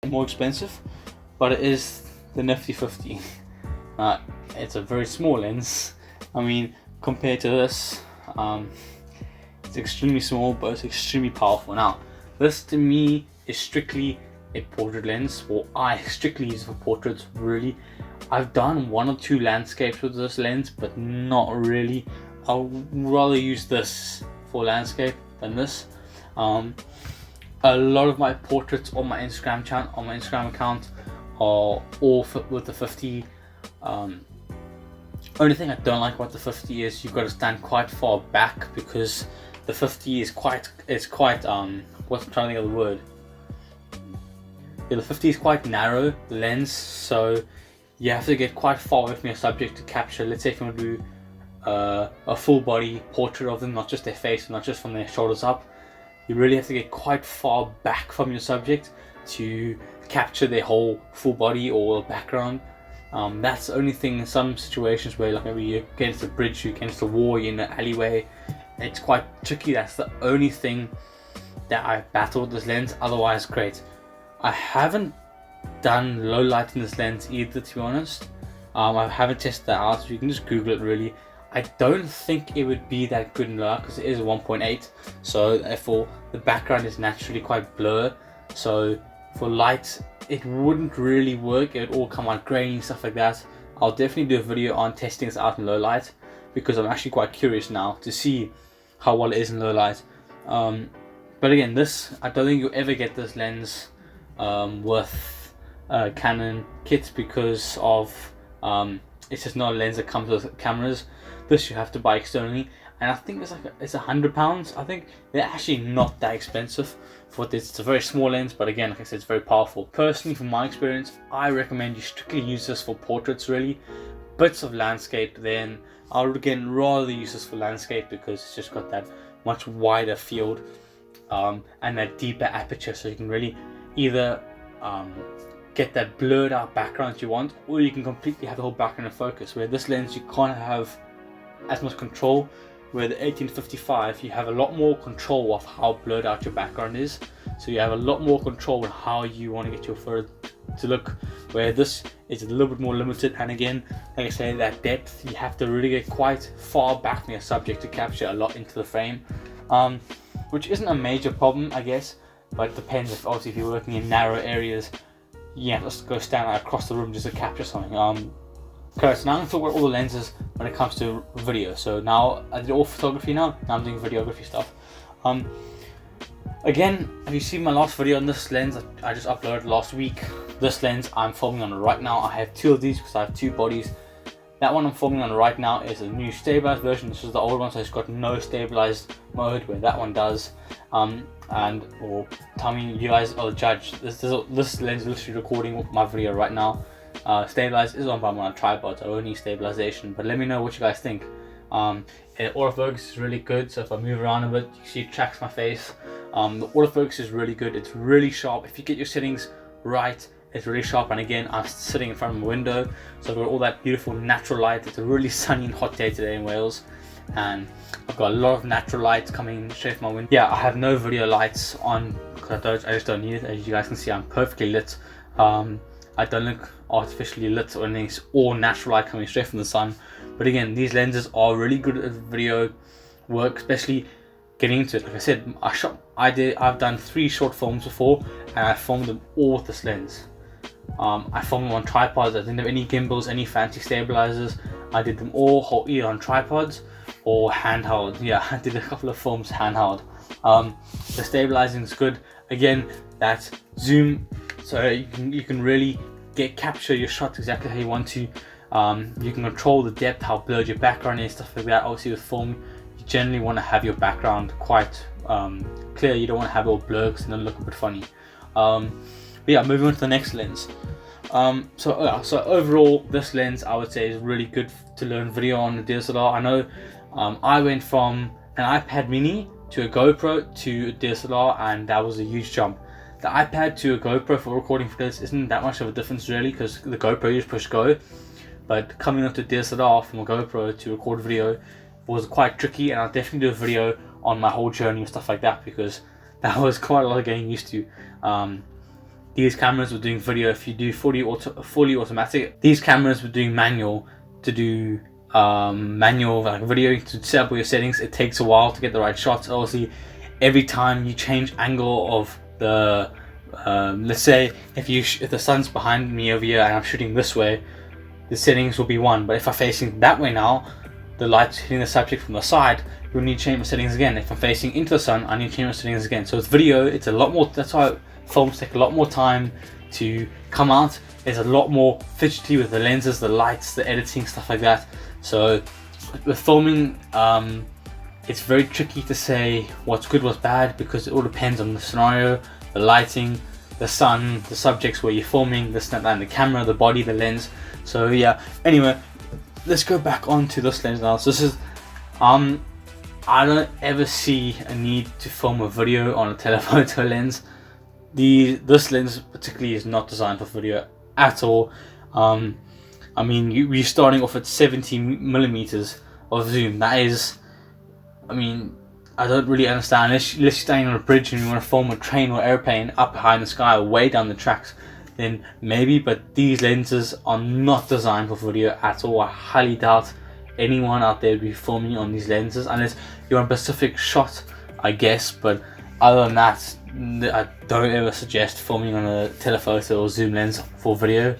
more expensive, but it is the nifty 50. It's a very small lens. I mean, compared to this, it's extremely small, but it's extremely powerful. Now, this to me is strictly a portrait lens, or I strictly use it for portraits. Really, I've done 1 or 2 landscapes with this lens, but not really. I'll rather use this for landscape than this. A lot of my portraits on my Instagram channel, on my Instagram account, are all with the 50. Only thing I don't like about the 50 is you've got to stand quite far back, because the 50 is quite what's I'm trying to think of the word. Yeah, the 50 is quite narrow, the lens, so you have to get quite far away from your subject to capture. Let's say if you want to do a full body portrait of them, not just their face, not just from their shoulders up, you really have to get quite far back from your subject to capture their whole full body or background. That's the only thing in some situations where, like, maybe you're against a bridge, you're against a wall, you're in an alleyway, it's quite tricky. That's the only thing that I've battled with this lens. Otherwise, great. I haven't done low light in this lens either, to be honest. I haven't tested that out, so you can just Google it really. I don't think it would be that good in low light because it is 1.8, so therefore the background is naturally quite blurred. So for light, it wouldn't really work. It would all come out grainy, stuff like that. I'll definitely do a video on testing this out in low light, because I'm actually quite curious now to see how well it is in low light. But again, this, I don't think you'll ever get this lens with Canon kits, because of it's just not a lens that comes with cameras. This you have to buy externally, and I think it's £100. I think they're actually not that expensive for this. It's a very small lens, but again, like I said, it's very powerful. Personally, from my experience, I recommend you strictly use this for portraits. Really, bits of landscape, then I would again rather use this for landscape, because it's just got that much wider field and that deeper aperture, so you can really either get that blurred out background you want, or you can completely have the whole background in focus. Where this lens, you can't have as much control. Where the 18-55, you have a lot more control of how blurred out your background is, so you have a lot more control on how you want to get your photo to look. Where this is a little bit more limited, and again, like I say, that depth, you have to really get quite far back from your subject to capture a lot into the frame, which isn't a major problem, I guess, but it depends. If obviously if you're working in narrow areas, yeah, let's go stand across the room just to capture something. Okay, so now I'm going to talk about all the lenses when it comes to video. So now I did all photography, now I'm doing videography stuff. Again, have you seen my last video on this lens? I just uploaded last week. This lens I'm filming on right now. I have 2 of these because I have 2 bodies. That one I'm filming on right now is a new stabilized version. This is the old one, so it's got no stabilized mode, where that one does. Or tell me, you guys are the judge. This lens is literally recording my video right now. Stabilized is on, but I'm on a tripod, so I don't need stabilization. But let me know what you guys think. Autofocus is really good, so if I move around a bit, you see it tracks my face. The autofocus is really good. It's really sharp. If you get your settings right, it's really sharp. And again, I'm sitting in front of a window, so I've got all that beautiful natural light. It's a really sunny and hot day today in Wales, and I've got a lot of natural light coming straight from my window. Yeah, I have no video lights on because I just don't need it. As you guys can see, I'm perfectly lit. I don't look artificially lit or anything. It's all natural light coming straight from the sun. But again, these lenses are really good at video work, especially getting into it. Like I said, I've done 3 short films before, and I filmed them all with this lens. I filmed them on tripods. I didn't have any gimbals, any fancy stabilizers. I did them all either on tripods or handheld. Yeah, I did a couple of films handheld. The stabilizing is good. Again, that zoom, so you can really capture your shots exactly how you want to. You can control the depth, how blurred your background is, stuff like that. Obviously with film, you generally want to have your background quite clear. You don't want to have it all blurred because then it'll look a bit funny. But yeah, moving on to the next lens. So overall, this lens I would say is really good to learn video on the DSLR. I know I went from an iPad mini to a GoPro to a DSLR, and that was a huge jump. The iPad to a GoPro for recording videos isn't that much of a difference really, because the GoPro you just push go. But coming up to DSLR from a GoPro to record video was quite tricky, and I'll definitely do a video on my whole journey and stuff like that, because that was quite a lot of getting used to. these cameras were doing video. If you do fully automatic, these cameras were doing manual. To do manual like video, to set up all your settings, it takes a while to get the right shots. Obviously, every time you change angle of the let's say if the sun's behind me over here and I'm shooting this way, the settings will be one. But if I'm facing that way now, the light's hitting the subject from the side, you'll need to change my settings again. If I'm facing into the sun, I need to change my settings again. So with video, it's a lot more. That's why films take a lot more time to come out. There's a lot more fidgety with the lenses, the lights, the editing, stuff like that. So with filming, it's very tricky to say what's good, what's bad, because it all depends on the scenario, the lighting, the sun, the subjects where you're filming, the snap line, the camera, the body, the lens. So yeah, anyway, let's go back onto this lens now. So this is, I don't ever see a need to film a video on a telephoto lens. This lens particularly is not designed for video at all. I mean, you're starting off at 70 millimeters of zoom. That is, I mean, I don't really understand. Unless you're standing on a bridge and you want to film a train or airplane up high in the sky or way down the tracks, then maybe. But these lenses are not designed for video at all. I highly doubt anyone out there will be filming on these lenses unless you're on a specific shot, I guess. But other than that, I don't ever suggest filming on a telephoto or zoom lens for video.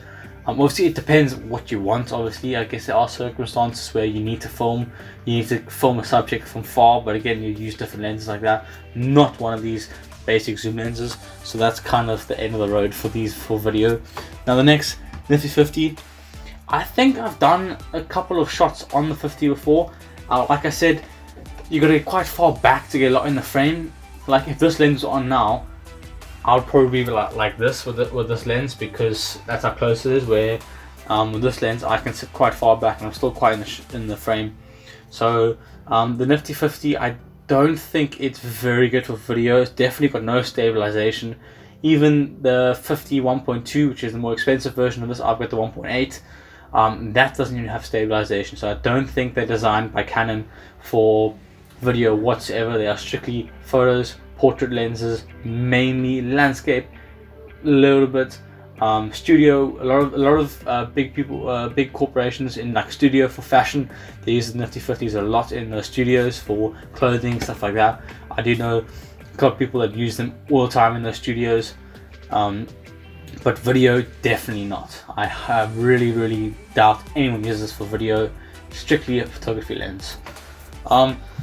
Obviously it depends what you want. Obviously, I guess there are circumstances where you need to film a subject from far, but again, you use different lenses like that, not one of these basic zoom lenses. So that's kind of the end of the road for video. Now the next Nifty 50, I think I've done a couple of shots on the 50 before. Like I said, you got to get quite far back to get a lot in the frame. Like if this lens is on now, I would probably be like this with this lens, because that's how close it is. Where with this lens, I can sit quite far back and I'm still quite in the frame. So the Nifty 50, I don't think it's very good for video. It's definitely got no stabilization. Even the 50 1.2, which is the more expensive version of this, I've got the 1.8. That doesn't even have stabilization. So I don't think they're designed by Canon for video whatsoever. They are strictly photos, portrait lenses, mainly landscape, a little bit studio. A lot of big corporations in like studio for fashion, they use the Nifty 50s a lot in the studios for clothing, stuff like that. I do know a couple of people that use them all the time in their studios, but video, definitely not. I really doubt anyone uses this for video, strictly a photography lens.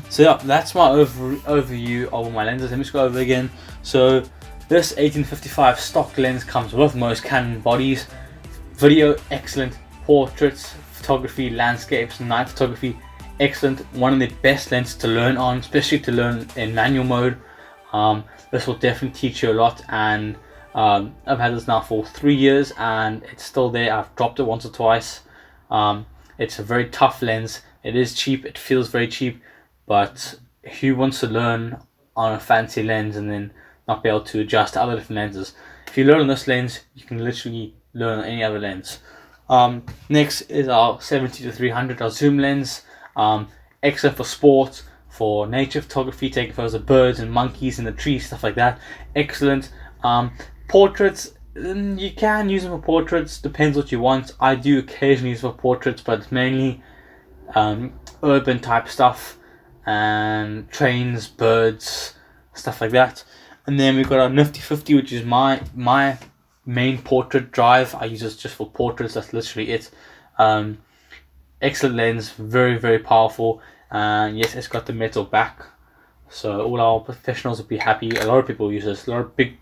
So yeah, that's my overview of all my lenses. Let me just go over again. So this 1855 stock lens comes with most Canon bodies. Video, excellent. Portraits, photography, landscapes, night photography, excellent. One of the best lenses to learn on, especially to learn in manual mode. This will definitely teach you a lot, and I've had this now for 3 years and it's still there. I've dropped it once or twice. It's a very tough lens. It is cheap, it feels very cheap, but who wants to learn on a fancy lens and then not be able to adjust to other different lenses? If you learn on this lens, you can literally learn on any other lens. Next is our 70-300, our zoom lens. Excellent for sport, for nature photography, taking photos of birds and monkeys in the trees, stuff like that. Excellent. Portraits, you can use them for portraits, depends what you want. I do occasionally use for portraits, but it's mainly urban type stuff and trains, birds, stuff like that. And then we've got our Nifty 50, which is my main portrait drive. I use this just for portraits. That's literally it. Excellent lens, very powerful, and yes, it's got the metal back, so all our professionals will be happy. A lot of people use this. A lot of big